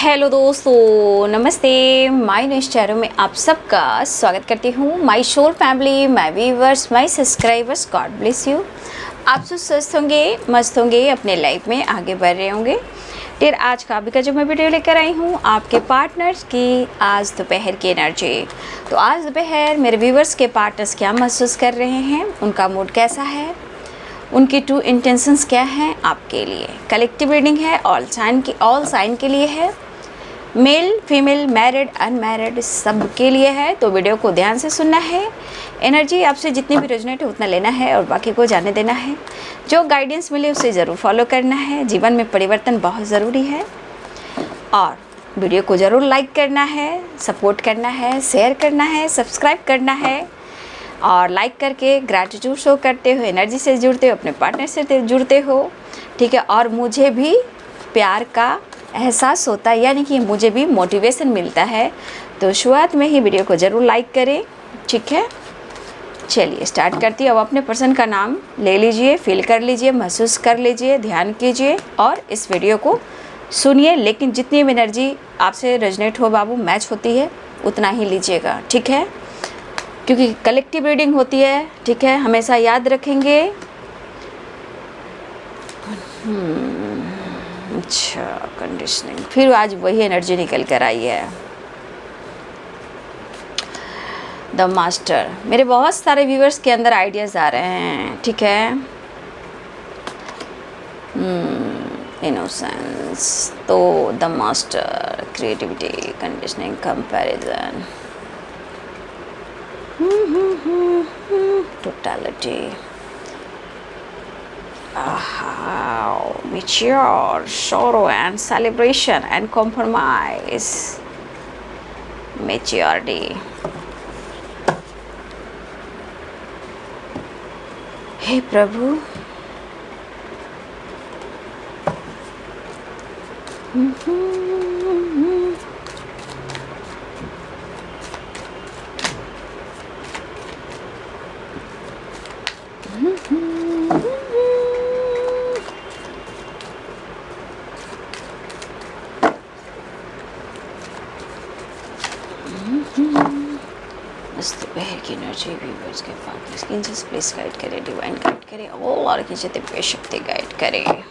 Hello दोस्तों, नमस्ते। My news channel में आप सबका स्वागत करती हूँ। My soul family, my viewers, my subscribers, God bless you. आप सब स्वस्थ होंगे, मस्त होंगे, अपने लाइफ में आगे बढ़ रहे होंगे। फिर आज का जो मैं वीडियो लेकर आई हूँ आपके पार्टनर्स की आज दोपहर की एनर्जी। तो आज दोपहर मेरे व्यूवर्स के पार्टनर्स क्या महसूस कर रहे हैं, उनका मूड कैसा है, उनकी ट्रू इंटेंशंस क्या हैं आपके लिए। कलेक्टिव रीडिंग है, ऑल साइन के लिए है, मेल फीमेल मैरिड अनमैरिड सब के लिए है। तो वीडियो को ध्यान से सुनना है। एनर्जी आपसे जितनी भी रेजोनेट है उतना लेना है और बाकी को जाने देना है। जो गाइडेंस मिले उसे ज़रूर फॉलो करना है। जीवन में परिवर्तन बहुत ज़रूरी है और वीडियो को ज़रूर लाइक करना है, सपोर्ट करना है, शेयर करना है, सब्सक्राइब करना है और लाइक करके ग्रैटिट्यूड शो करते हो, एनर्जी से जुड़ते हो, अपने पार्टनर से जुड़ते हो, ठीक है। और मुझे भी प्यार का एहसास होता है, यानी कि मुझे भी मोटिवेशन मिलता है। तो शुरुआत में ही वीडियो को ज़रूर लाइक करें, ठीक है। चलिए स्टार्ट करती हूँ। अब अपने पर्सन का नाम ले लीजिए, फील कर लीजिए, महसूस कर लीजिए, ध्यान कीजिए और इस वीडियो को सुनिए। लेकिन जितनी भी एनर्जी आपसे रेजोनेट हो बाबू, मैच होती है, उतना ही लीजिएगा, ठीक है, क्योंकि कलेक्टिव रीडिंग होती है, ठीक है। हमेशा याद रखेंगे। अच्छा, कंडीशनिंग, फिर आज वही एनर्जी निकल कर आई है। द मास्टर, मेरे बहुत सारे व्यूअर्स के अंदर आइडियाज़ आ रहे हैं, ठीक है। इनोसेंस, तो the master, creativity, conditioning, comparison, totality, mature, sorrow and celebration and compromise, maturity. हे प्रभु, दोपहर की एनर्जी व्यूअर्स के पार्टनर्स की जस्ट प्लीज गाइड करें, डिवाइन गाइड करें, और की जितने शक्ति गाइड करें।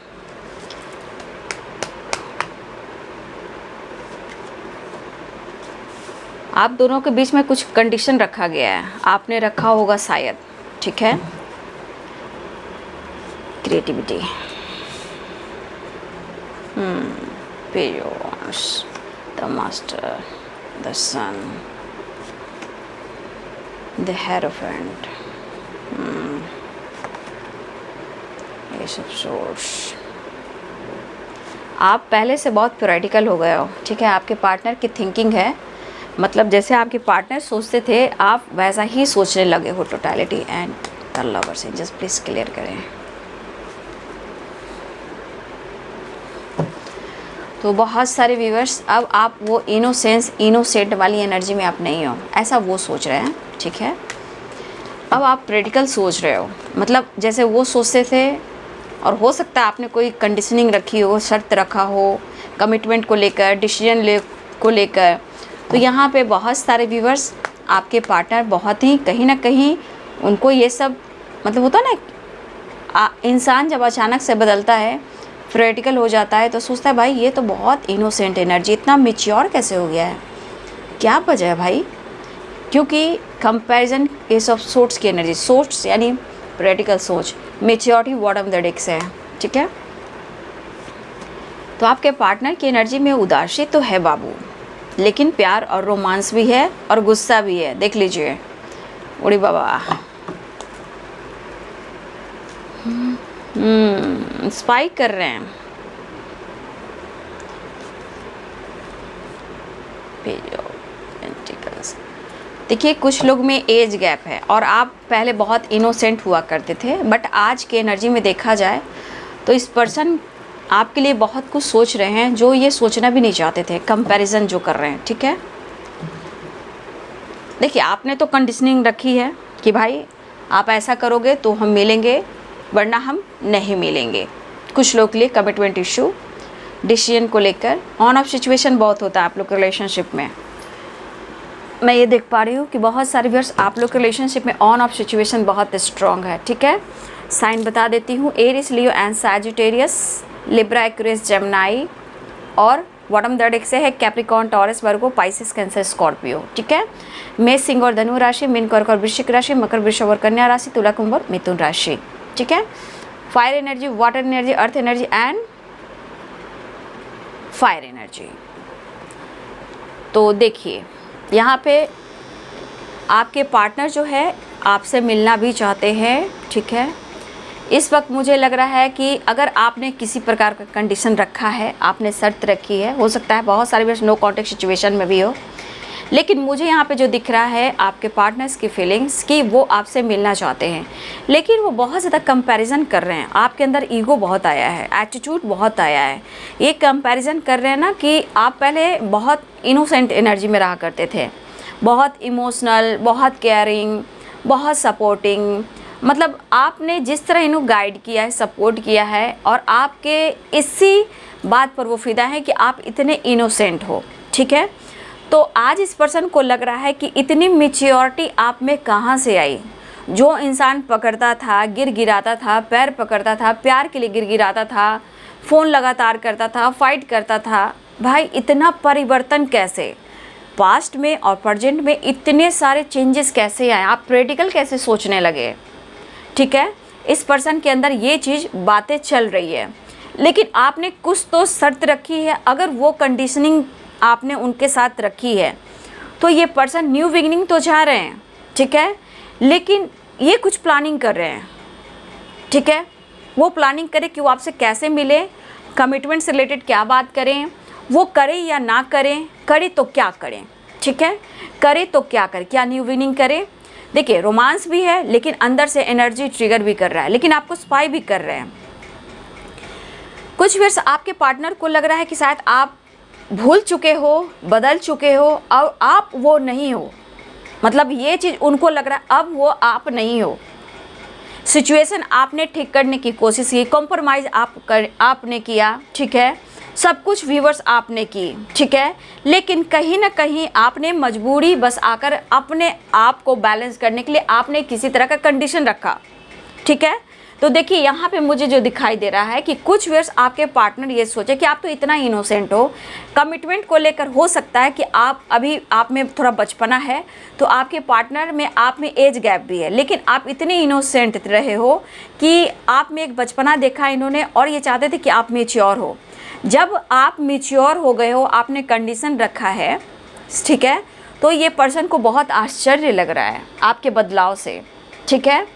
आप दोनों के बीच में कुछ कंडीशन रखा गया है, आपने रखा होगा शायद, ठीक है। क्रिएटिविटी, पेयोंस, the master, the sun, the hierophant, ace of source. आप पहले से बहुत थ्योरेटिकल हो गए हो, ठीक है। आपके पार्टनर की थिंकिंग है, मतलब जैसे आपके पार्टनर सोचते थे आप वैसा ही सोचने लगे हो। Totality and the lovers, just please clear करें। तो बहुत सारे व्यूअर्स, अब आप वो इनोसेंट वाली एनर्जी में आप नहीं हो, ऐसा वो सोच रहे हैं, ठीक है। अब आप प्रैक्टिकल सोच रहे हो, मतलब जैसे वो सोचते थे। और हो सकता है आपने कोई कंडीशनिंग रखी हो, शर्त रखा हो कमिटमेंट को लेकर, डिसीजन को लेकर। तो यहाँ पे बहुत सारे व्यूअर्स, आपके पार्टनर बहुत ही कहीं ना कहीं उनको ये सब, मतलब होता है ना, इंसान जब अचानक से बदलता है, प्रैक्टिकल हो जाता है, तो सोचता है भाई ये तो बहुत इनोसेंट एनर्जी, इतना मैच्योर कैसे हो गया है, क्या वजह है भाई। क्योंकि कंपैरिजन एस ऑफ सोर्ट्स की एनर्जी, सोर्ट्स यानी प्रैक्टिकल सोच, मैच्योरिटी बॉटम द डेक से है, ठीक है। तो आपके पार्टनर की एनर्जी में उदासी तो है बाबू, लेकिन प्यार और रोमांस भी है और गुस्सा भी है। देख लीजिए, उड़ी बाबा, स्पाइक कर रहे हैं। देखिए, कुछ लोग में एज गैप है और आप पहले बहुत इनोसेंट हुआ करते थे, बट आज के एनर्जी में देखा जाए तो इस पर्सन आपके लिए बहुत कुछ सोच रहे हैं जो ये सोचना भी नहीं चाहते थे, कंपैरिजन जो कर रहे हैं, ठीक है। देखिए, आपने तो कंडीशनिंग रखी है कि भाई आप ऐसा करोगे तो हम मिलेंगे, वरना हम नहीं मिलेंगे। कुछ लोग के लिए कमिटमेंट इशू, डिसीजन को लेकर। ऑन ऑफ सिचुएशन बहुत होता है आप लोग के रिलेशनशिप में। मैं ये देख पा रही हूँ कि बहुत सारे व्यूअर्स आप लोग के रिलेशनशिप में ऑन ऑफ सिचुएशन बहुत स्ट्रॉन्ग है, ठीक है। साइन बता देती हूँ, Aries, Leo and Sagittarius, Libra, Aquarius, Gemini और बॉटम थर्ड एक से है Capricorn, Taurus, Virgo, Pisces, Cancer, Scorpio, ठीक है। मेष, सिंह और धनु राशि, मीन, कर्क और वृश्चिक राशि, मकर, वृषभ और कन्या राशि, तुला, कुंभ और मिथुन राशि, ठीक है। Fire energy, water energy, earth energy and fire energy. तो देखिए यहाँ पे आपके पार्टनर जो है आपसे मिलना भी चाहते हैं, ठीक है। इस वक्त मुझे लग रहा है कि अगर आपने किसी प्रकार का कंडीशन रखा है, आपने शर्त रखी है, हो सकता है बहुत सारे बार नो कॉन्टेक्ट सिचुएशन में भी हो, लेकिन मुझे यहाँ पे जो दिख रहा है आपके पार्टनर्स की फीलिंग्स कि वो आपसे मिलना चाहते हैं, लेकिन वो बहुत ज़्यादा कंपैरिजन कर रहे हैं। आपके अंदर ईगो बहुत आया है, एटीट्यूड बहुत आया है। ये कंपैरिजन कर रहे हैं ना कि आप पहले बहुत इनोसेंट एनर्जी में रहा करते थे, बहुत इमोशनल, बहुत केयरिंग, बहुत सपोर्टिंग, मतलब आपने जिस तरह इन्हें गाइड किया है, सपोर्ट किया है, और आपके इसी बात पर वो फिदा है कि आप इतने इनोसेंट हो, ठीक है। तो आज इस पर्सन को लग रहा है कि इतनी मैच्योरिटी आप में कहाँ से आई। जो इंसान पकड़ता था, गिराता था, पैर पकड़ता था, प्यार के लिए गिराता था, फ़ोन लगातार करता था, फाइट करता था, भाई इतना परिवर्तन कैसे? पास्ट में और प्रेजेंट में इतने सारे चेंजेस कैसे आए? आप प्रैक्टिकल कैसे सोचने लगे, ठीक है। इस पर्सन के अंदर ये चीज़ बातें चल रही है, लेकिन आपने कुछ तो शर्त रखी है। अगर वो कंडीशनिंग आपने उनके साथ रखी है तो ये पर्सन न्यू बिगिनिंग तो चाह रहे हैं, ठीक है, लेकिन ये कुछ प्लानिंग कर रहे हैं, ठीक है। वो प्लानिंग करें कि वो आपसे कैसे मिले, कमिटमेंट से रिलेटेड क्या बात करें, वो करें या ना करें, करें तो क्या करें, ठीक है, करें तो क्या करें, क्या न्यू बिगिनिंग करें। देखिए रोमांस भी है, लेकिन अंदर से एनर्जी ट्रिगर भी कर रहा है, लेकिन आपको स्पाई भी कर रहे हैं। कुछ वर्ष आपके पार्टनर को लग रहा है कि शायद आप भूल चुके हो, बदल चुके हो, और आप वो नहीं हो। मतलब ये चीज़ उनको लग रहा है अब वो आप नहीं हो। सिचुएशन आपने ठीक करने की कोशिश की, कॉम्प्रोमाइज़ आपने किया, ठीक है, सब कुछ व्यूवर्स आपने की, ठीक है, लेकिन कहीं ना कहीं आपने मजबूरी बस आकर अपने आप को बैलेंस करने के लिए आपने किसी तरह का कंडीशन रखा, ठीक है। तो देखिए यहाँ पे मुझे जो दिखाई दे रहा है कि कुछ व्यूअर्स आपके पार्टनर ये सोचे कि आप तो इतना इनोसेंट हो, कमिटमेंट को लेकर हो सकता है कि आप में थोड़ा बचपना है, तो आपके पार्टनर में आप में एज गैप भी है, लेकिन आप इतने इनोसेंट रहे हो कि आप में एक बचपना देखा इन्होंने और ये चाहते थे कि आप मैच्योर हो। जब आप मैच्योर हो गए हो, आपने कंडीशन रखा है, ठीक है, तो ये पर्सन को बहुत आश्चर्य लग रहा है आपके बदलाव से, ठीक है,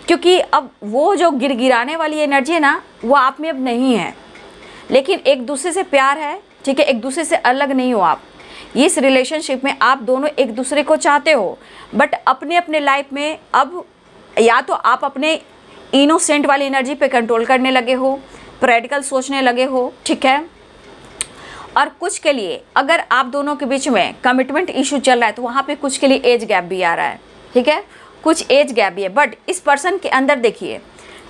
क्योंकि अब वो जो गिराने वाली एनर्जी है ना, वो आप में अब नहीं है, लेकिन एक दूसरे से प्यार है, ठीक है, एक दूसरे से अलग नहीं हो आप। इस रिलेशनशिप में आप दोनों एक दूसरे को चाहते हो, बट अपने अपने लाइफ में अब या तो आप अपने इनोसेंट वाली एनर्जी पे कंट्रोल करने लगे हो, प्रैक्टिकल सोचने लगे हो, ठीक है, और कुछ के लिए अगर आप दोनों के बीच में कमिटमेंट इशू चल रहा है तो वहाँ पे कुछ के लिए एज गैप भी आ रहा है, ठीक है, कुछ एज गैप भी है। बट इस पर्सन के अंदर देखिए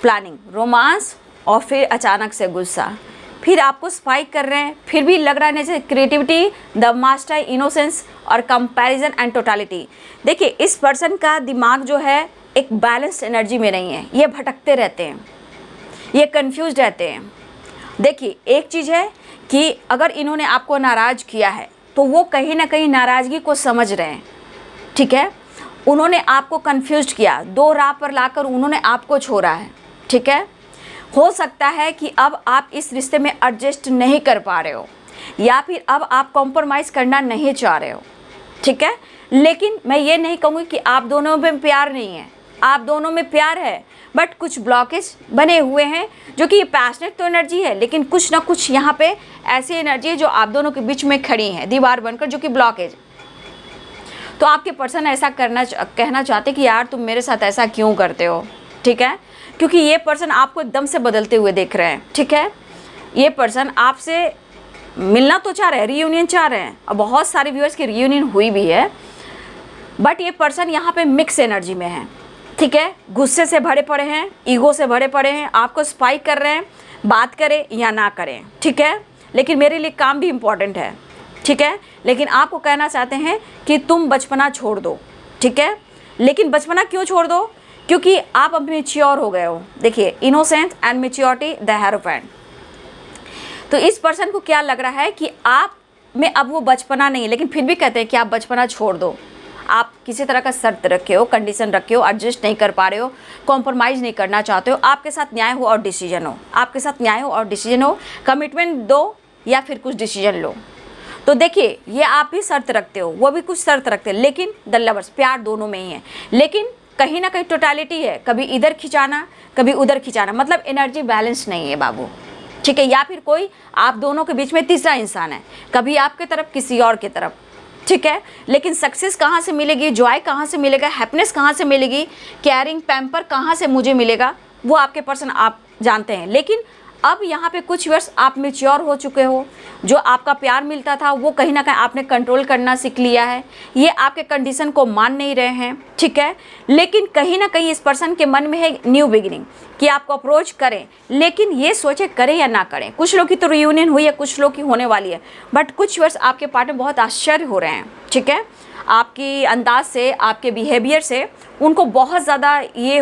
प्लानिंग, रोमांस और फिर अचानक से गुस्सा, फिर आपको स्पाइक कर रहे हैं, फिर भी लग रहा है जैसे क्रिएटिविटी, द मास्टर, इनोसेंस और कंपैरिजन एंड टोटलिटी। देखिए इस पर्सन का दिमाग जो है एक बैलेंस्ड एनर्जी में नहीं है, ये भटकते रहते हैं, ये कंफ्यूज रहते हैं। देखिए एक चीज़ है कि अगर इन्होंने आपको नाराज़ किया है तो वो कहीं ना कहीं नाराज़गी को समझ रहे हैं, ठीक है, उन्होंने आपको कंफ्यूज किया, दो राह पर लाकर उन्होंने आपको छोड़ा है, ठीक है। हो सकता है कि अब आप इस रिश्ते में एडजस्ट नहीं कर पा रहे हो या फिर अब आप कॉम्प्रोमाइज़ करना नहीं चाह रहे हो, ठीक है, लेकिन मैं ये नहीं कहूँगी कि आप दोनों में प्यार नहीं है, आप दोनों में प्यार है, बट कुछ ब्लॉकेज बने हुए हैं जो कि ये पैशनेट तो एनर्जी है, लेकिन कुछ ना कुछ यहाँ पे ऐसी एनर्जी है जो आप दोनों के बीच में खड़ी है दीवार बनकर, जो कि ब्लॉकेज। तो आपके पर्सन ऐसा कहना चाहते कि यार तुम मेरे साथ ऐसा क्यों करते हो, ठीक है, क्योंकि ये पर्सन आपको एकदम से बदलते हुए देख रहे हैं, ठीक है। ये पर्सन आपसे मिलना तो चाह रहे हैं, रीयूनियन चाह रहे हैं, और बहुत सारे व्यूअर्स की रीयूनियन हुई भी है, बट ये पर्सन यहाँ पे मिक्स एनर्जी में है, ठीक है, गुस्से से भरे पड़े हैं, ईगो से भरे पड़े हैं, आपको स्पाइक कर रहे हैं, बात करें या ना करें, ठीक है, लेकिन मेरे लिए काम भी इम्पॉर्टेंट है, ठीक है। लेकिन आपको कहना चाहते हैं कि तुम बचपना छोड़ दो, ठीक है। लेकिन बचपना क्यों छोड़ दो? क्योंकि आप अब मैच्योर हो गए हो। देखिए, innocence and maturity the hierophant. तो इस पर्सन को क्या लग रहा है कि आप में अब वो बचपना नहीं है, लेकिन फिर भी कहते हैं कि आप बचपना छोड़ दो। आप किसी तरह का शर्त रखे हो, कंडीशन रखे हो, एडजस्ट नहीं कर पा रहे हो, कॉम्प्रोमाइज़ नहीं करना चाहते हो, आपके साथ न्याय हो और डिसीजन हो, आपके साथ न्याय हो और डिसीजन हो, कमिटमेंट दो या फिर कुछ डिसीजन लो। तो देखिए, ये आप भी शर्त रखते हो, वो भी कुछ शर्त रखते हैं, लेकिन द लवर्स, प्यार दोनों में ही है, लेकिन कहीं ना कहीं टोटलिटी है, कभी इधर खिंचाना कभी उधर खिंचाना, मतलब एनर्जी बैलेंस नहीं है बाबू, ठीक है। या फिर कोई आप दोनों के बीच में तीसरा इंसान है, कभी आपके तरफ किसी और की तरफ, ठीक है। लेकिन सक्सेस कहाँ से मिलेगी, जॉय कहाँ से मिलेगा, हैप्पीनेस कहाँ से मिलेगी, केयरिंग पैम्पर कहाँ से मुझे मिलेगा, वो आपके पर्सन आप जानते हैं। लेकिन अब यहाँ पे कुछ वर्ष आप मैच्योर हो चुके हो, जो आपका प्यार मिलता था वो कहीं ना कहीं आपने कंट्रोल करना सीख लिया है, ये आपके कंडीशन को मान नहीं रहे हैं, ठीक है। लेकिन कहीं ना कहीं इस पर्सन के मन में है न्यू बिगिनिंग, कि आपको अप्रोच करें, लेकिन ये सोचे करें या ना करें। कुछ लोग की तो रियूनियन हुई है, कुछ लोग की होने वाली है, बट कुछ वर्ष आपके पार्टनर बहुत आश्चर्य हो रहे हैं, ठीक है। आपकी अंदाज से, आपके बिहेवियर से उनको बहुत ज़्यादा ये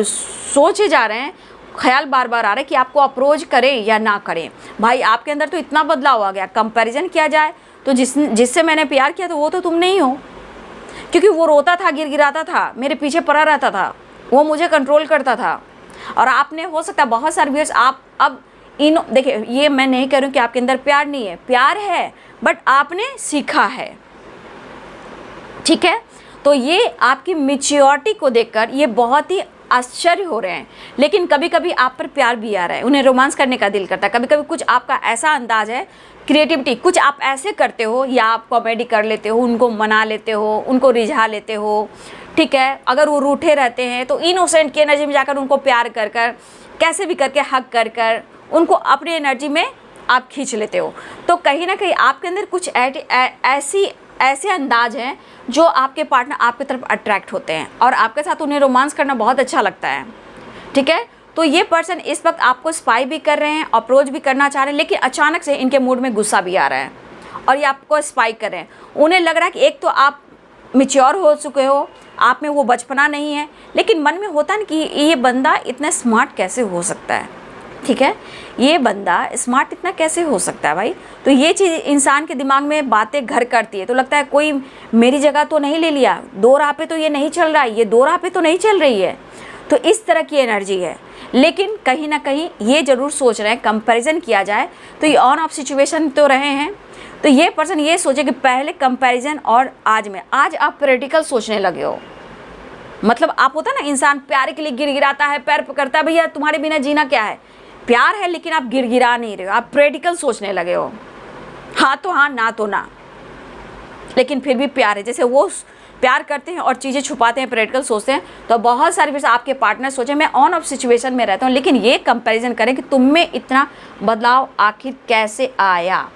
सोचे जा रहे हैं, ख्याल बार बार आ रहा है कि आपको अप्रोच करें या ना करें। भाई आपके अंदर तो इतना बदलाव आ गया, कंपैरिजन किया जाए तो जिससे मैंने प्यार किया तो वो तो तुम नहीं हो, क्योंकि वो रोता था, गिड़गिड़ाता था, मेरे पीछे पड़ा रहता था, वो मुझे कंट्रोल करता था। और आपने, हो सकता है बहुत सारे व्यूअर्स आप अब देखिए, ये मैं नहीं कह रही हूँ कि आपके अंदर प्यार नहीं है, प्यार है, बट आपने सीखा है, ठीक है। तो ये आपकी मैच्योरिटी को देखकर ये बहुत ही आश्चर्य हो रहे हैं। लेकिन कभी कभी आप पर प्यार भी आ रहा है, उन्हें रोमांस करने का दिल करता है। कभी कभी कुछ आपका ऐसा अंदाज है, क्रिएटिविटी, कुछ आप ऐसे करते हो, या आप कॉमेडी कर लेते हो, उनको मना लेते हो, उनको रिझा लेते हो, ठीक है। अगर वो रूठे रहते हैं तो इनोसेंट की एनर्जी में जाकर उनको प्यार कर कर, कैसे भी करके हक कर कर उनको अपनी एनर्जी में आप खींच लेते हो। तो कहीं ना कहीं आपके अंदर कुछ ऐसे अंदाज हैं जो आपके पार्टनर आपकी तरफ अट्रैक्ट होते हैं और आपके साथ उन्हें रोमांस करना बहुत अच्छा लगता है, ठीक है। तो ये पर्सन इस वक्त आपको स्पाई भी कर रहे हैं, अप्रोच भी करना चाह रहे हैं, लेकिन अचानक से इनके मूड में गुस्सा भी आ रहा है और ये आपको स्पाई कर रहे हैं। उन्हें लग रहा है कि एक तो आप मैच्योर हो चुके हो, आप में वो बचपना नहीं है, लेकिन मन में होता है कि ये बंदा इतना स्मार्ट कैसे हो सकता है, ठीक है, ये बंदा स्मार्ट इतना कैसे हो सकता है भाई। तो ये चीज़ इंसान के दिमाग में बातें घर करती है, तो लगता है कोई मेरी जगह तो नहीं ले लिया, दो राह पे तो ये नहीं चल रहा है, ये दो राह पे तो नहीं चल रही है। तो इस तरह की एनर्जी है। लेकिन कहीं ना कहीं ये ज़रूर सोच रहे हैं, कंपैरिजन किया जाए तो ये ऑन ऑफ सिचुएशन तो रहे हैं। तो ये पर्सन ये सोचे कि पहले कंपैरिजन और आज आप प्रैक्टिकल सोचने लगे हो। मतलब आप, होता है ना, इंसान प्यार के लिए गिड़गिड़ाता है, पैर पकड़ता है, भैया तुम्हारे बिना जीना क्या है। प्यार है लेकिन आप गिड़गिड़ा नहीं रहे हो, आप प्रैक्टिकल सोचने लगे हो, हाँ तो हाँ, ना तो ना, लेकिन फिर भी प्यार है। जैसे वो प्यार करते हैं और चीज़ें छुपाते हैं, प्रैक्टिकल सोचते हैं। तो बहुत सारे फिर आपके पार्टनर सोचे मैं ऑन ऑफ सिचुएशन में रहता हूँ, लेकिन ये कंपैरिजन करें कि तुम में इतना बदलाव आखिर कैसे आया।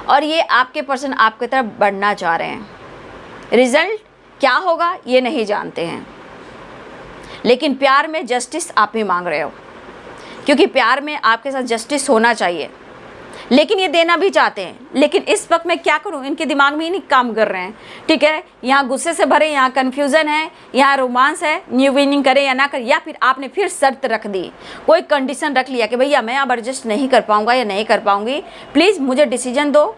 और ये आपके पर्सन आपकी तरफ बढ़ना चाह रहे हैं। रिजल्ट क्या होगा ये नहीं जानते हैं, लेकिन प्यार में जस्टिस आप ही मांग रहे हो, क्योंकि प्यार में आपके साथ जस्टिस होना चाहिए, लेकिन ये देना भी चाहते हैं। लेकिन इस वक्त मैं क्या करूं, इनके दिमाग में ही नहीं काम कर रहे हैं, ठीक है। यहाँ गुस्से से भरे, यहाँ कन्फ्यूज़न है, यहाँ रोमांस है, न्यू विनिंग करें या ना करें। या फिर आपने फिर शर्त रख दी, कोई कंडीशन रख लिया कि भैया मैं अब एडजस्ट नहीं कर पाऊँगा या नहीं कर पाऊँगी, प्लीज़ मुझे डिसीजन दो,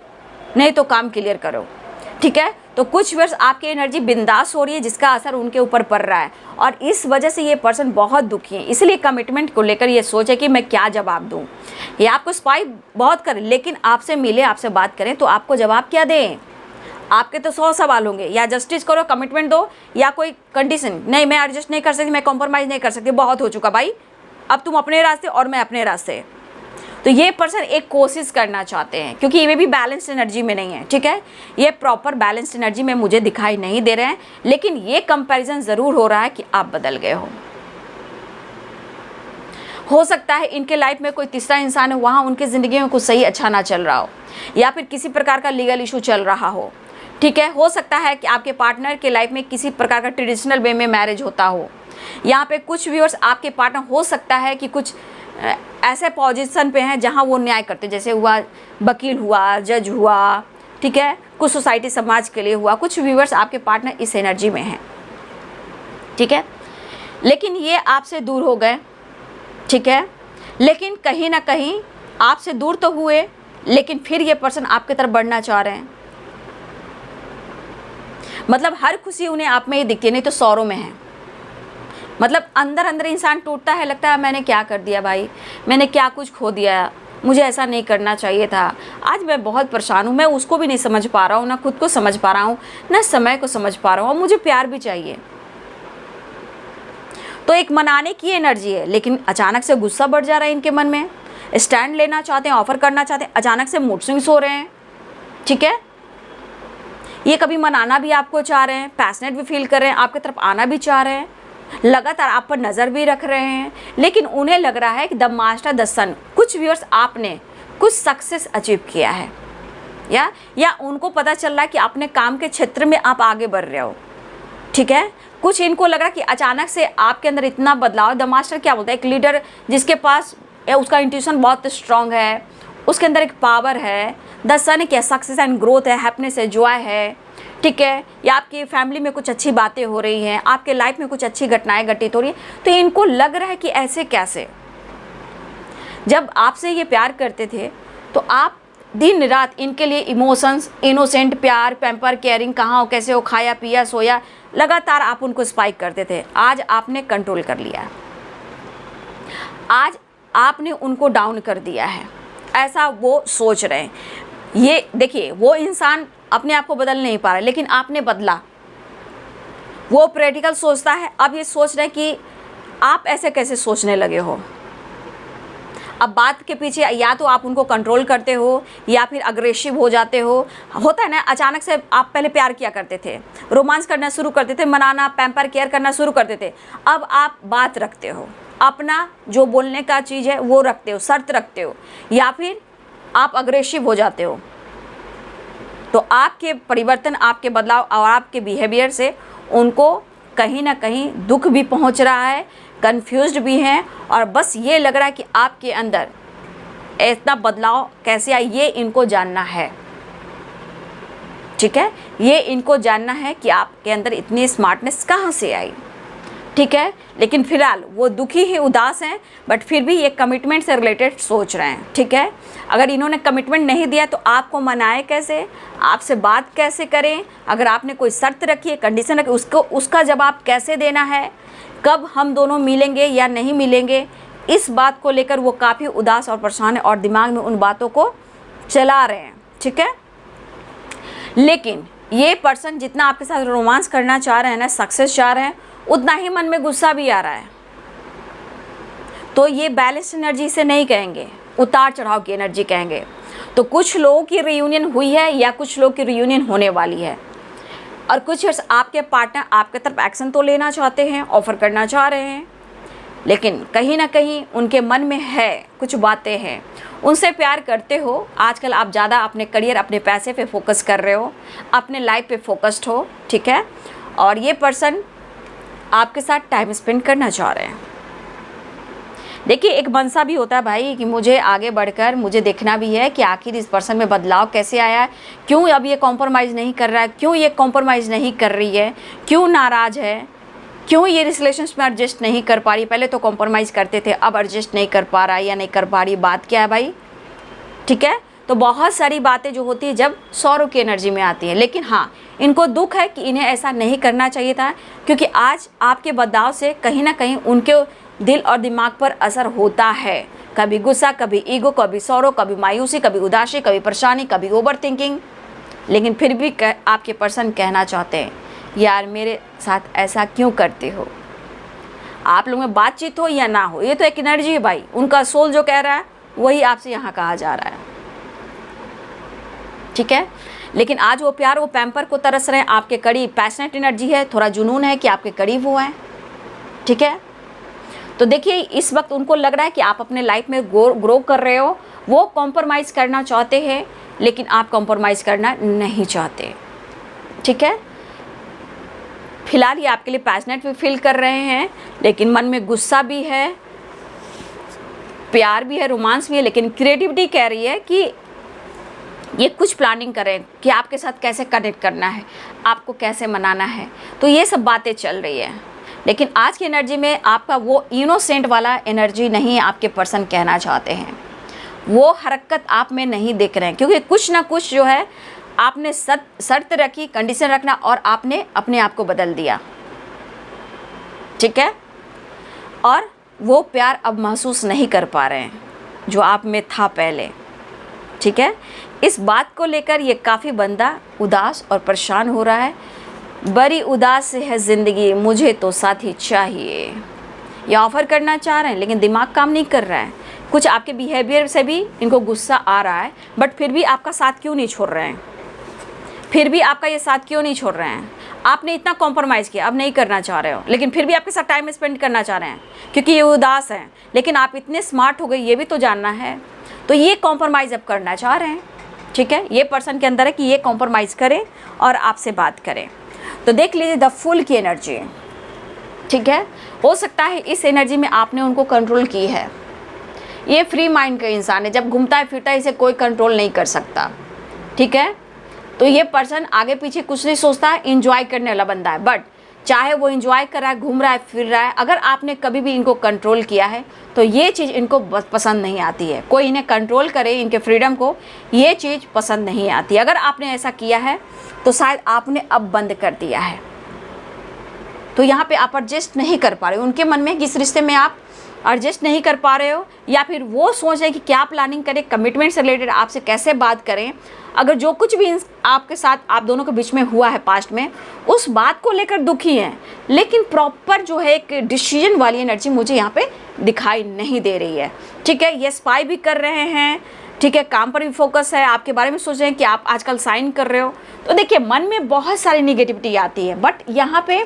नहीं तो काम क्लियर करो, ठीक है। तो कुछ वर्ष आपकी एनर्जी बिंदास हो रही है, जिसका असर उनके ऊपर पड़ रहा है और इस वजह से ये पर्सन बहुत दुखी है। इसलिए कमिटमेंट को लेकर ये सोचे कि मैं क्या जवाब दूं। ये आपको स्पाई बहुत करे, लेकिन आपसे मिले, आपसे बात करें तो आपको जवाब क्या दें। आपके तो 100 सवाल होंगे, या जस्टिस करो, कमिटमेंट दो, या कोई कंडीशन, नहीं मैं एडजस्ट नहीं कर सकती, मैं कॉम्प्रोमाइज़ नहीं कर सकती, बहुत हो चुका भाई, अब तुम अपने रास्ते और मैं अपने रास्ते। तो ये पर्सन एक कोशिश करना चाहते हैं, क्योंकि ये भी बैलेंस्ड एनर्जी में नहीं है, ठीक है। ये प्रॉपर बैलेंस्ड एनर्जी में मुझे दिखाई नहीं दे रहे हैं, लेकिन ये कंपैरिजन ज़रूर हो रहा है कि आप बदल गए हो सकता है इनके लाइफ में कोई तीसरा इंसान है, वहाँ उनकी ज़िंदगी में कुछ सही अच्छा ना चल रहा हो, या फिर किसी प्रकार का लीगल इशू चल रहा हो, ठीक है। हो सकता है कि आपके पार्टनर के लाइफ में किसी प्रकार का ट्रेडिशनल वे में मैरिज होता हो। यहाँ पे कुछ व्यूअर्स, आपके पार्टनर हो सकता है कि कुछ ऐसे पोजीशन पे हैं जहाँ वो न्याय करते, जैसे हुआ वकील हुआ, जज हुआ, ठीक है, कुछ सोसाइटी समाज के लिए हुआ, कुछ व्यूअर्स आपके पार्टनर इस एनर्जी में हैं, ठीक है, लेकिन ये आपसे दूर हो गए, ठीक है, लेकिन कहीं ना कहीं आपसे दूर तो हुए, लेकिन फिर ये पर्सन आपकी तरफ बढ़ना चाह रहे हैं। मतलब हर खुशी उन्हें आप में ही दिखती है, नहीं तो सौरों में है। मतलब अंदर अंदर इंसान टूटता है, लगता है मैंने क्या कर दिया भाई, मैंने क्या कुछ खो दिया, मुझे ऐसा नहीं करना चाहिए था, आज मैं बहुत परेशान हूँ, मैं उसको भी नहीं समझ पा रहा हूँ, ना खुद को समझ पा रहा हूँ, ना समय को समझ पा रहा हूँ, मुझे प्यार भी चाहिए। तो एक मनाने की एनर्जी है, लेकिन अचानक से गुस्सा बढ़ जा रहा है इनके मन में, स्टैंड लेना चाहते हैं, ऑफर करना चाहते हैं, अचानक से मूड स्विंग्स हो रहे हैं, ठीक है। ये कभी मनाना भी आपको चाह रहे हैं, पैशनेट भी फील कर रहे हैं, आपकी तरफ आना भी चाह रहे हैं, लगातार आप पर नज़र भी रख रहे हैं, लेकिन उन्हें लग रहा है कि द मास्टर द सन, कुछ व्यूअर्स आपने कुछ सक्सेस अचीव किया है, या उनको पता चल रहा है कि अपने काम के क्षेत्र में आप आगे बढ़ रहे हो, ठीक है। कुछ इनको लग रहा है कि अचानक से आपके अंदर इतना बदलाव। द मास्टर क्या बोलता है, एक लीडर जिसके पास उसका इंट्यूशन बहुत स्ट्रांग है, उसके अंदर एक पावर है। द सन क्या, सक्सेस एंड ग्रोथ है, हैप्पीनेस है, जॉय है, ठीक है, या आपकी फैमिली में कुछ अच्छी बातें हो रही हैं, आपके लाइफ में कुछ अच्छी घटनाएं घटित हो रही हैं। तो इनको लग रहा है कि ऐसे कैसे, जब आपसे ये प्यार करते थे तो आप दिन रात इनके लिए इमोशंस, इनोसेंट प्यार, पैम्पर, केयरिंग, कहाँ हो, कैसे हो, खाया पिया सोया, लगातार आप उनको स्पाइक करते थे। आज आपने कंट्रोल कर लिया, आज आपने उनको डाउन कर दिया है, ऐसा वो सोच रहे हैं। ये देखिए, वो इंसान अपने आप को बदल नहीं पा रहा, लेकिन आपने बदला। वो प्रैक्टिकल सोचता है, अब ये सोच रहे हैं कि आप ऐसे कैसे सोचने लगे हो। अब बात के पीछे या तो आप उनको कंट्रोल करते हो या फिर अग्रेसिव हो जाते हो। होता है ना, अचानक से आप पहले प्यार किया करते थे, रोमांस करना शुरू करते थे, मनाना, पैम्पर, केयर करना शुरू करते थे। अब आप बात रखते हो, अपना जो बोलने का चीज़ है वो रखते हो, शर्त रखते हो, या फिर आप अग्रेसिव हो जाते हो। तो आपके परिवर्तन, आपके बदलाव और आपके बिहेवियर से उनको कहीं ना कहीं दुख भी पहुंच रहा है, कंफ्यूज्ड भी हैं, और बस ये लग रहा है कि आपके अंदर इतना बदलाव कैसे आया, ये इनको जानना है, ठीक है। ये इनको जानना है कि आपके अंदर इतनी स्मार्टनेस कहाँ से आई, ठीक है। लेकिन फिलहाल वो दुखी ही, उदास हैं, बट फिर भी ये कमिटमेंट से रिलेटेड सोच रहे हैं, ठीक है। अगर इन्होंने कमिटमेंट नहीं दिया तो आपको मनाए कैसे, आपसे बात कैसे करें, अगर आपने कोई शर्त रखी है, कंडीशन रखी, उसका जवाब कैसे देना है, कब हम दोनों मिलेंगे या नहीं मिलेंगे, इस बात को लेकर वो काफ़ी उदास और परेशान है और दिमाग में उन बातों को चला रहे हैं, ठीक है। लेकिन ये पर्सन जितना आपके साथ रोमांस करना चाह रहे हैं ना, सक्सेस चाह रहे हैं, उतना ही मन में गुस्सा भी आ रहा है। तो ये बैलेंस एनर्जी से नहीं कहेंगे, उतार चढ़ाव की एनर्जी कहेंगे। तो कुछ लोगों की रियूनियन हुई है या कुछ लोगों की रियूनियन होने वाली है, और कुछ आपके पार्टनर आपके तरफ एक्शन तो लेना चाहते हैं, ऑफर करना चाह रहे हैं, लेकिन कहीं ना कहीं उनके मन में है, कुछ बातें हैं, उनसे प्यार करते हो। आजकल आप ज़्यादा अपने करियर, अपने पैसे पे फोकस कर रहे हो, अपने लाइफ पे फोकस्ड हो, ठीक है। और ये पर्सन आपके साथ टाइम स्पेंड करना चाह रहे हैं। देखिए, एक मनसा भी होता है भाई कि मुझे आगे बढ़कर मुझे देखना भी है कि आखिर इस पर्सन में बदलाव कैसे आया है, क्यों अब ये कॉम्प्रोमाइज़ नहीं कर रहा है, क्यों ये कॉम्प्रोमाइज़ नहीं कर रही है, क्यों नाराज़ है, क्यों ये रिलेशनशिप में एडजस्ट नहीं कर पा रही। पहले तो कॉम्प्रोमाइज़ करते थे, अब एडजस्ट नहीं कर पा रहा है या नहीं कर पा रही, बात क्या है भाई, ठीक है। तो बहुत सारी बातें जो होती है जब सौरों की एनर्जी में आती है, लेकिन हाँ, इनको दुख है कि इन्हें ऐसा नहीं करना चाहिए था, क्योंकि आज आपके बदलाव से कहीं ना कहीं उनके दिल और दिमाग पर असर होता है। कभी गुस्सा, कभी ईगो, कभी सौरों, कभी मायूसी, कभी उदासी, कभी परेशानी, कभी ओवर थिंकिंग। लेकिन फिर भी आपके पर्सन कहना चाहते हैं, यार मेरे साथ ऐसा क्यों करते हो। आप लोगों में बातचीत हो या ना हो, ये तो एक एनर्जी है भाई, उनका सोल जो कह रहा है वही आपसे यहाँ कहा जा रहा है, ठीक है। लेकिन आज वो प्यार, वो पैम्पर को तरस रहे हैं, आपके करीब पैशनेट एनर्जी है, थोड़ा जुनून है कि आपके करीब वो हैं, ठीक है। तो देखिए, इस वक्त उनको लग रहा है कि आप अपने लाइफ में ग्रो कर रहे हो, वो कॉम्प्रोमाइज़ करना चाहते हैं, लेकिन आप कॉम्प्रोमाइज़ करना नहीं चाहते, ठीक है। फिलहाल ये आपके लिए पैशनेट भी फील कर रहे हैं, लेकिन मन में गुस्सा भी है, प्यार भी है, रोमांस भी है, लेकिन क्रिएटिविटी कह रही है कि ये कुछ प्लानिंग करें कि आपके साथ कैसे कनेक्ट करना है, आपको कैसे मनाना है। तो ये सब बातें चल रही है। लेकिन आज की एनर्जी में आपका वो इनोसेंट वाला एनर्जी नहीं आपके पर्सन कहना चाहते हैं। वो हरकत आप में नहीं दिख रहे हैं, क्योंकि कुछ ना कुछ जो है आपने शर्त रखी, कंडीशन रखना, और आपने अपने आप को बदल दिया। ठीक है, और वो प्यार अब महसूस नहीं कर पा रहे हैं जो आप में था पहले। ठीक है, इस बात को लेकर ये काफ़ी बंदा उदास और परेशान हो रहा है। बड़ी उदास है ज़िंदगी, मुझे तो साथी चाहिए, ये ऑफ़र करना चाह रहे हैं, लेकिन दिमाग काम नहीं कर रहा है। कुछ आपके बिहेवियर से भी इनको गुस्सा आ रहा है, बट फिर भी आपका साथ क्यों नहीं छोड़ रहे हैं, फिर भी आपका ये साथ क्यों नहीं छोड़ रहे हैं। आपने इतना कॉम्प्रोमाइज़ किया, अब नहीं करना चाह रहे हो, लेकिन फिर भी आपके साथ टाइम स्पेंड करना चाह रहे हैं, क्योंकि ये उदास हैं। लेकिन आप इतने स्मार्ट हो गए, ये भी तो जानना है। तो ये कॉम्प्रोमाइज़ अब करना चाह रहे हैं। ठीक है, ये पर्सन के अंदर है कि ये कॉम्प्रोमाइज़ करें और आपसे बात करें। तो देख लीजिए द फुल की एनर्जी। ठीक है, हो सकता है इस एनर्जी में आपने उनको कंट्रोल की है। ये फ्री माइंड का इंसान है, जब घूमता है फिरता है इसे कोई कंट्रोल नहीं कर सकता। ठीक है, तो ये पर्सन आगे पीछे कुछ नहीं सोचता है, इंजॉय करने वाला बंदा है। बट चाहे वो इंजॉय कर रहा है, घूम रहा है, फिर रहा है, अगर आपने कभी भी इनको कंट्रोल किया है तो ये चीज़ इनको पसंद नहीं आती है। कोई इन्हें कंट्रोल करे, इनके फ्रीडम को, ये चीज़ पसंद नहीं आती। अगर आपने ऐसा किया है तो शायद आपने अब बंद कर दिया है। तो यहाँ पे आप एडजस्ट नहीं कर पा रहे हो उनके मन में, किस रिश्ते में आप एडजस्ट नहीं कर पा रहे हो, या फिर वो सोच रहे हैं कि क्या प्लानिंग करें, कमिटमेंट से रिलेटेड आपसे कैसे बात करें। अगर जो कुछ भी आपके साथ आप दोनों के बीच में हुआ है पास्ट में, उस बात को लेकर दुखी हैं, लेकिन प्रॉपर जो है एक डिसीजन वाली एनर्जी मुझे यहाँ पे दिखाई नहीं दे रही है। ठीक है, ये स्पाई भी कर रहे हैं। ठीक है, काम पर भी फोकस है, आपके बारे में सोच रहे हैं कि आप आजकल साइन कर रहे हो। तो देखिए मन में बहुत सारी निगेटिविटी आती है, बट यहाँ पे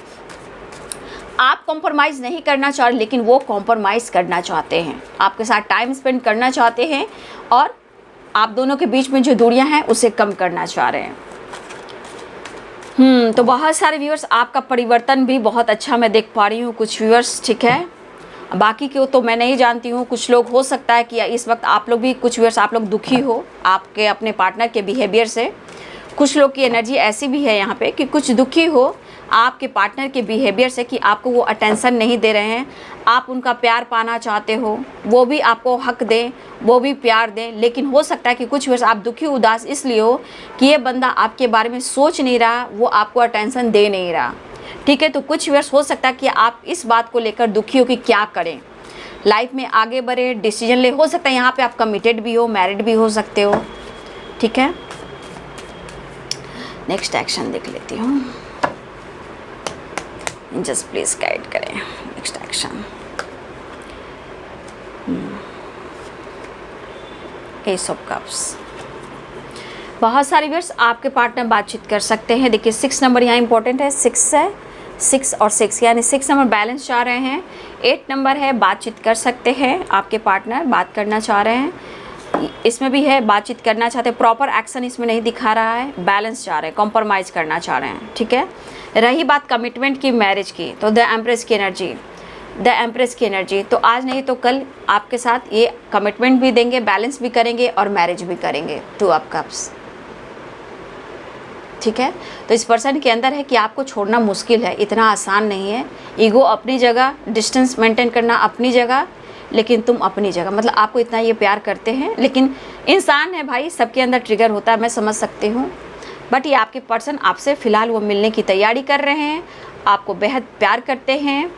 आप कॉम्प्रोमाइज़ नहीं करना चाह रहे, लेकिन वो कॉम्प्रोमाइज़ करना चाहते हैं, आपके साथ टाइम स्पेंड करना चाहते हैं, और आप दोनों के बीच में जो दूरियां हैं उसे कम करना चाह रहे हैं। तो बहुत सारे व्यूअर्स आपका परिवर्तन भी बहुत अच्छा मैं देख पा रही हूँ, कुछ व्यूअर्स। ठीक है, बाकी को तो मैं नहीं जानती हूँ। कुछ लोग हो सकता है कि इस वक्त आप लोग भी, कुछ व्यूअर्स आप लोग दुखी हो आपके अपने पार्टनर के बिहेवियर से। कुछ लोग की एनर्जी ऐसी भी है यहाँ पे कि कुछ दुखी हो आपके पार्टनर के बिहेवियर से, कि आपको वो अटेंशन नहीं दे रहे हैं, आप उनका प्यार पाना चाहते हो, वो भी आपको हक दें, वो भी प्यार दें। लेकिन हो सकता है कि कुछ वर्ष आप दुखी उदास इसलिए हो कि ये बंदा आपके बारे में सोच नहीं रहा, वो आपको अटेंशन दे नहीं रहा। ठीक है, तो कुछ वर्ष हो सकता है कि आप इस बात को लेकर दुखी हो कि क्या करें, लाइफ में आगे बढ़े, डिसीजन ले। हो सकता है यहाँ पर आप कमिटेड भी हो, मैरिड भी हो सकते हो। ठीक है, नेक्स्ट एक्शन देख लेती हूँ। जस्ट प्लीज गाइड करें next action. S of cups. बहुत सारे व्यूअर्स आपके पार्टनर बातचीत कर सकते हैं। देखिए 6 नंबर यहाँ इंपॉर्टेंट है, 6 है, 6 और 6 यानी 6 नंबर बैलेंस चाह रहे हैं। 8 नंबर है, बातचीत कर सकते हैं, आपके पार्टनर बात करना चाह रहे हैं। इसमें भी है बातचीत करना चाहते हैं, प्रॉपर एक्शन इसमें नहीं दिखा रहा है, बैलेंस चाह रहे हैं, कॉम्प्रोमाइज़ करना चाह रहे हैं। ठीक है, रही बात कमिटमेंट की, मैरिज की, तो द एम्प्रेस की एनर्जी, द एम्प्रेस की एनर्जी, तो आज नहीं तो कल आपके साथ ये कमिटमेंट भी देंगे, बैलेंस भी करेंगे और मैरिज भी करेंगे। 2 ऑफ कप्स। ठीक है, तो इस पर्सन के अंदर है कि आपको छोड़ना मुश्किल है, इतना आसान नहीं है। ईगो अपनी जगह, डिस्टेंस मेंटेन करना अपनी जगह, लेकिन तुम अपनी जगह, मतलब आपको इतना ये प्यार करते हैं, लेकिन इंसान है भाई, सबके अंदर ट्रिगर होता है, मैं समझ सकती हूँ। बट ये आपके पर्सन आपसे फ़िलहाल वो मिलने की तैयारी कर रहे हैं, आपको बेहद प्यार करते हैं।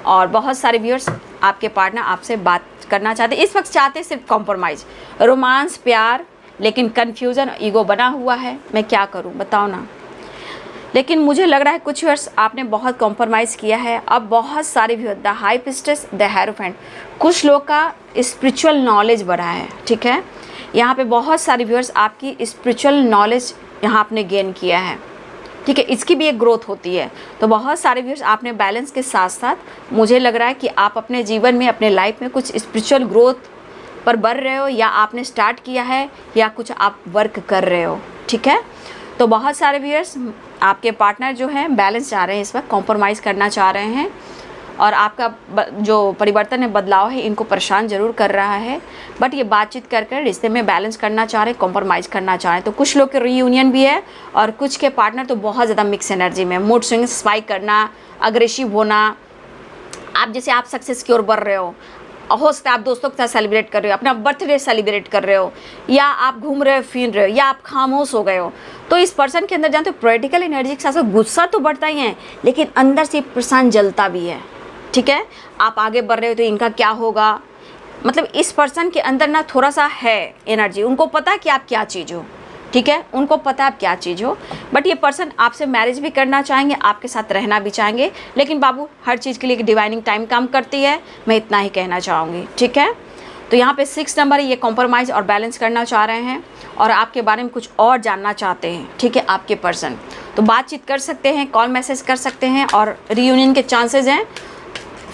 और बहुत सारे व्यूअर्स आपके पार्टनर आपसे बात करना चाहते हैं, इस वक्त चाहते हैं सिर्फ कॉम्प्रोमाइज़, रोमांस, प्यार, लेकिन कन्फ्यूज़न, ईगो बना हुआ है। मैं क्या करूँ बताओ ना। लेकिन मुझे लग रहा है कुछ वर्ष आपने बहुत कॉम्प्रोमाइज़ किया है। अब बहुत सारे viewer, the high priestess, the hierophant, कुछ लोग का स्पिरिचुअल नॉलेज बढ़ा है। ठीक है, यहाँ पे बहुत सारे व्यूअर्स आपकी स्पिरिचुअल नॉलेज यहाँ आपने गेन किया है। ठीक है, इसकी भी एक ग्रोथ होती है। तो बहुत सारे व्यूअर्स आपने बैलेंस के साथ साथ मुझे लग रहा है कि आप अपने जीवन में, अपने लाइफ में कुछ स्पिरिचुअल ग्रोथ पर बढ़ रहे हो, या आपने स्टार्ट किया है, या कुछ आप वर्क कर रहे हो। ठीक है, तो बहुत सारे व्यूअर्स आपके पार्टनर जो हैं बैलेंस चाह रहे हैं, इस वक्त कॉम्प्रोमाइज़ करना चाह रहे हैं, और आपका जो परिवर्तन है, बदलाव है, इनको परेशान ज़रूर कर रहा है। बट ये बातचीत कर कर रिश्ते में बैलेंस करना चाह रहे हैं, कॉम्प्रोमाइज़ करना चाह रहे हैं। तो कुछ लोग के रीयूनियन भी है और कुछ के पार्टनर तो बहुत ज़्यादा मिक्स एनर्जी में, मूड स्विंग, स्पाइक करना, अग्रेसिव होना। आप जैसे आप सक्सेस की ओर बढ़ रहे हो सकता है आप दोस्तों के साथ सेलिब्रेट कर रहे हो, अपना बर्थडे सेलिब्रेट कर रहे हो, या आप घूम रहे हो, फिर रहे हो, या आप खामोश हो गए हो। तो इस पर्सन के अंदर जानते हो पॉलिटिकल एनर्जी के साथ साथ गुस्सा तो बढ़ता ही है, लेकिन अंदर से पर्सन जलता भी है। ठीक है, आप आगे बढ़ रहे हो तो इनका क्या होगा, मतलब इस पर्सन के अंदर ना थोड़ा सा है एनर्जी, उनको पता है कि आप क्या चीज़ हो। ठीक है, उनको पता है आप क्या चीज़ हो। बट ये पर्सन आपसे मैरिज भी करना चाहेंगे, आपके साथ रहना भी चाहेंगे, लेकिन बाबू हर चीज़ के लिए एक डिवाइनिंग टाइम काम करती है, मैं इतना ही कहना चाहूँगी। ठीक है, तो यहाँ पे 6 नंबर ये कॉम्प्रोमाइज़ और बैलेंस करना चाह रहे हैं और आपके बारे में कुछ और जानना चाहते हैं। ठीक है, आपके पर्सन तो बातचीत कर सकते हैं, कॉल मैसेज कर सकते हैं और रीयूनियन के चांसेस हैं।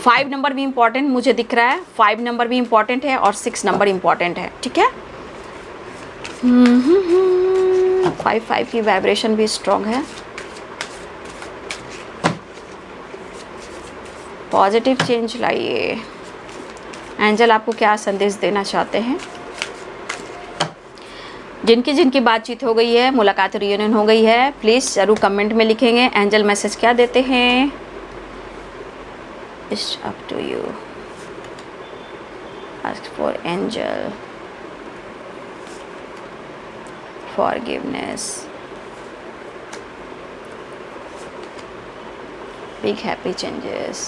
5 नंबर भी इम्पॉर्टेंट मुझे दिख रहा है, 5 नंबर भी इम्पॉर्टेंट है और 6 नंबर इम्पॉर्टेंट है। ठीक है, 5 की वाइब्रेशन भी स्ट्रॉन्ग है। पॉजिटिव चेंज लाइए। एंजल आपको क्या संदेश देना चाहते हैं? जिनकी जिनकी बातचीत हो गई है, मुलाकात रियूनियन हो गई है, प्लीज़ ज़रूर कमेंट में लिखेंगे एंजल मैसेज क्या देते हैं। It's up to you. Ask for angel forgiveness, big happy changes,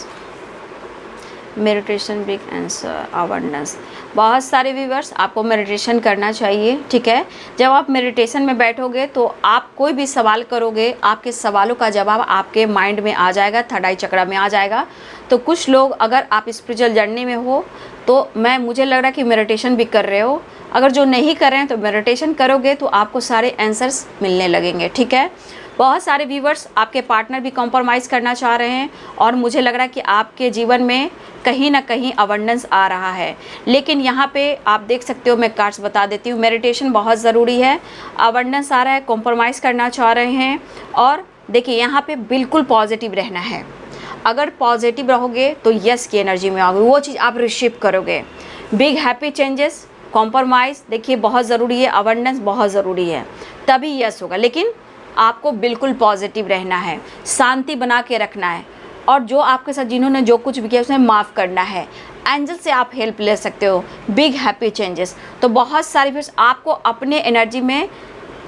meditation, big answer, awareness. बहुत सारे व्यूअर्स आपको मेडिटेशन करना चाहिए। ठीक है, जब आप मेडिटेशन में बैठोगे तो आप कोई भी सवाल करोगे, आपके सवालों का जवाब आपके माइंड में आ जाएगा, थर्ड आई चक्र में आ जाएगा। तो कुछ लोग अगर आप स्पिरिचुअल जर्नी में हो तो मुझे लग रहा है कि मेडिटेशन भी कर रहे हो। अगर जो नहीं कर रहे हैं तो मेडिटेशन करोगे तो आपको सारे आंसर्स मिलने लगेंगे। ठीक है, बहुत सारे व्यूवर्स आपके पार्टनर भी कॉम्प्रोमाइज़ करना चाह रहे हैं और मुझे लग रहा है कि आपके जीवन में कहीं ना कहीं अबंडेंस आ रहा है। लेकिन यहाँ पे आप देख सकते हो, मैं कार्ड्स बता देती हूँ, मेडिटेशन बहुत ज़रूरी है। अबंडेंस आ रहा है, कॉम्प्रोमाइज़ करना चाह रहे हैं और देखिए यहाँ पे बिल्कुल पॉजिटिव रहना है। अगर पॉजिटिव रहोगे तो यस की एनर्जी में आओगे, वो चीज़ आप रिसीव करोगे। बिग हैप्पी चेंजेस, कॉम्प्रोमाइज़ देखिए बहुत ज़रूरी है, अबंडेंस बहुत ज़रूरी है, तभी यस होगा। लेकिन आपको बिल्कुल पॉजिटिव रहना है, शांति बना के रखना है और जो आपके साथ जिन्होंने जो कुछ भी किया उसमें माफ़ करना है। एंजल से आप हेल्प ले सकते हो। बिग हैप्पी चेंजेस, तो बहुत सारी फिर आपको अपने एनर्जी में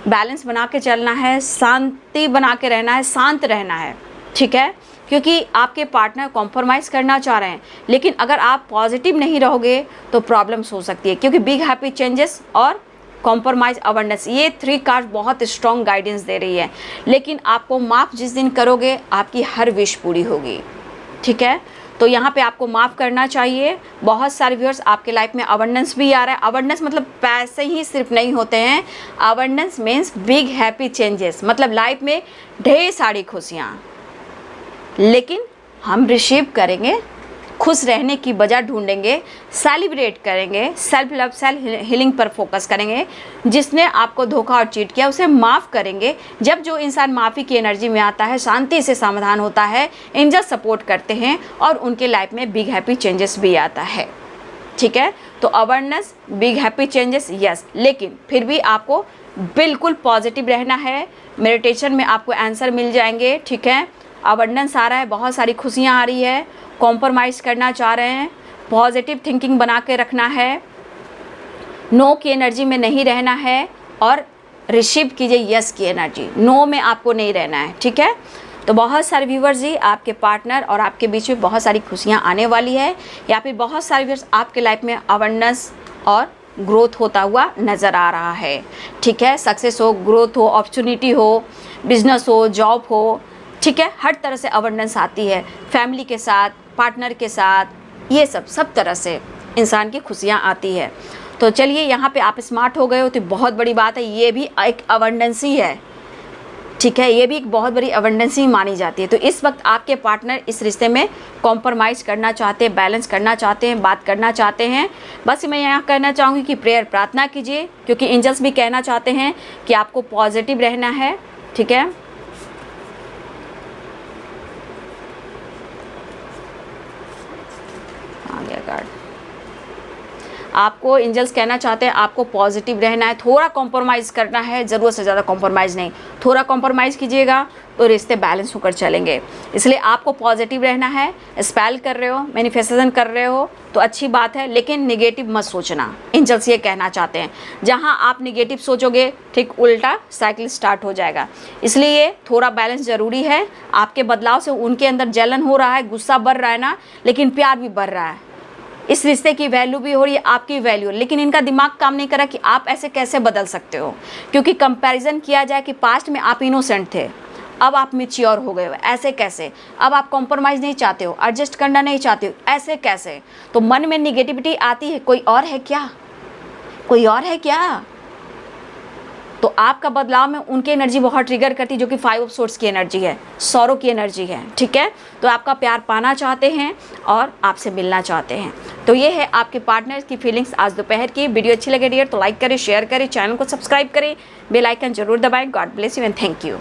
बैलेंस बना के चलना है, शांति बना के रहना है, शांत रहना है। ठीक है, क्योंकि आपके पार्टनर कॉम्प्रोमाइज़ करना चाह रहे हैं, लेकिन अगर आप पॉजिटिव नहीं रहोगे तो प्रॉब्लम्स हो सकती है। क्योंकि बिग हैप्पी चेंजेस और कॉम्प्रोमाइज़, अवेयरनेस, ये 3 कार्ड बहुत स्ट्रॉन्ग गाइडेंस दे रही है। लेकिन आपको माफ़ जिस दिन करोगे आपकी हर विश पूरी होगी। ठीक है, तो यहाँ पे आपको माफ़ करना चाहिए। बहुत सारे व्यूअर्स आपके लाइफ में अवेयरनेस भी आ रहा है। अवेयरनेस मतलब पैसे ही सिर्फ नहीं होते हैं, awareness means big happy changes, मतलब लाइफ में ढेर सारी खुशियाँ। लेकिन हम रिसीव करेंगे, खुश रहने की वजह ढूंढेंगे, सेलिब्रेट करेंगे, सेल्फ लव, सेल्फ हीलिंग पर फोकस करेंगे। जिसने आपको धोखा और चीट किया उसे माफ़ करेंगे। जब जो इंसान माफ़ी की एनर्जी में आता है, शांति से समाधान होता है, एंजल सपोर्ट करते हैं और उनके लाइफ में बिग हैप्पी चेंजेस भी आता है। ठीक है, तो awareness, big happy changes, yes, लेकिन फिर भी आपको बिल्कुल पॉजिटिव रहना है। मेडिटेशन में आपको आंसर मिल जाएंगे। ठीक है, अबंडेंस आ रहा है, बहुत सारी खुशियाँ आ रही है, कॉम्प्रोमाइज़ करना चाह रहे हैं, पॉजिटिव थिंकिंग बना के रखना है, नो की एनर्जी में नहीं रहना है और रिसीव कीजिए यस की एनर्जी, नो में आपको नहीं रहना है। ठीक है, तो बहुत सारे व्यूवर्स जी आपके पार्टनर और आपके बीच में बहुत सारी खुशियाँ आने वाली है, या फिर बहुत सारे व्यूवर्स आपके लाइफ में अवेयरनेस और ग्रोथ होता हुआ नज़र आ रहा है। ठीक है, सक्सेस हो, ग्रोथ हो, अपॉर्चुनिटी हो, बिजनेस हो, जॉब हो। ठीक है, हर तरह से अबंडेंस आती है, फैमिली के साथ, पार्टनर के साथ, ये सब तरह से इंसान की खुशियाँ आती है। तो चलिए, यहाँ पे आप स्मार्ट हो गए हो तो बहुत बड़ी बात है, ये भी एक अबंडेंस ही है। ठीक है, ये भी एक बहुत बड़ी अबंडेंस ही मानी जाती है। तो इस वक्त आपके पार्टनर इस रिश्ते में कॉम्प्रोमाइज़ करना चाहते हैं, बैलेंस करना चाहते हैं, बात करना चाहते हैं। बस मैं यहाँ कहना चाहूँगी कि प्रेयर, प्रार्थना कीजिए, क्योंकि एंजल्स भी कहना चाहते हैं कि आपको पॉजिटिव रहना है। ठीक है, आपको एंजल्स कहना चाहते हैं आपको पॉजिटिव रहना है, थोड़ा कॉम्प्रोमाइज़ करना है, ज़रूरत से ज़्यादा कॉम्प्रोमाइज़ नहीं। थोड़ा कॉम्प्रोमाइज़ कीजिएगा तो रिश्ते बैलेंस होकर चलेंगे। इसलिए आपको पॉजिटिव रहना है। स्पेल कर रहे हो, मैनिफेस्टेशन कर रहे हो तो अच्छी बात है, लेकिन निगेटिव मत सोचना, एंजल्स ये कहना चाहते हैं। जहाँ आप निगेटिव सोचोगे ठीक उल्टा साइकिल स्टार्ट हो जाएगा। इसलिए थोड़ा बैलेंस ज़रूरी है। आपके बदलाव से उनके अंदर जलन हो रहा है, गुस्सा बढ़ रहा है ना, लेकिन प्यार भी बढ़ रहा है। इस रिश्ते की वैल्यू भी हो रही है, आपकी वैल्यू, लेकिन इनका दिमाग काम नहीं करा कि आप ऐसे कैसे बदल सकते हो। क्योंकि कंपैरिजन किया जाए कि पास्ट में आप इनोसेंट थे, अब आप मैच्योर हो गए हो, ऐसे कैसे। अब आप कॉम्प्रोमाइज़ नहीं चाहते हो, एडजस्ट करना नहीं चाहते हो, ऐसे कैसे। तो मन में निगेटिविटी आती है, कोई और है क्या, कोई और है क्या। तो आपका बदलाव में उनकी एनर्जी बहुत ट्रिगर करती है, जो कि 5 ऑफ सोर्स की एनर्जी है, सौरों की एनर्जी है, ठीक है। तो आपका प्यार पाना चाहते हैं और आपसे मिलना चाहते हैं। तो ये है आपके पार्टनर की फीलिंग्स आज दोपहर की। वीडियो अच्छी लगे डियर तो लाइक करें, शेयर करें, चैनल को सब्सक्राइब करें, बेल आइकन जरूर दबाएं। God bless you and thank you.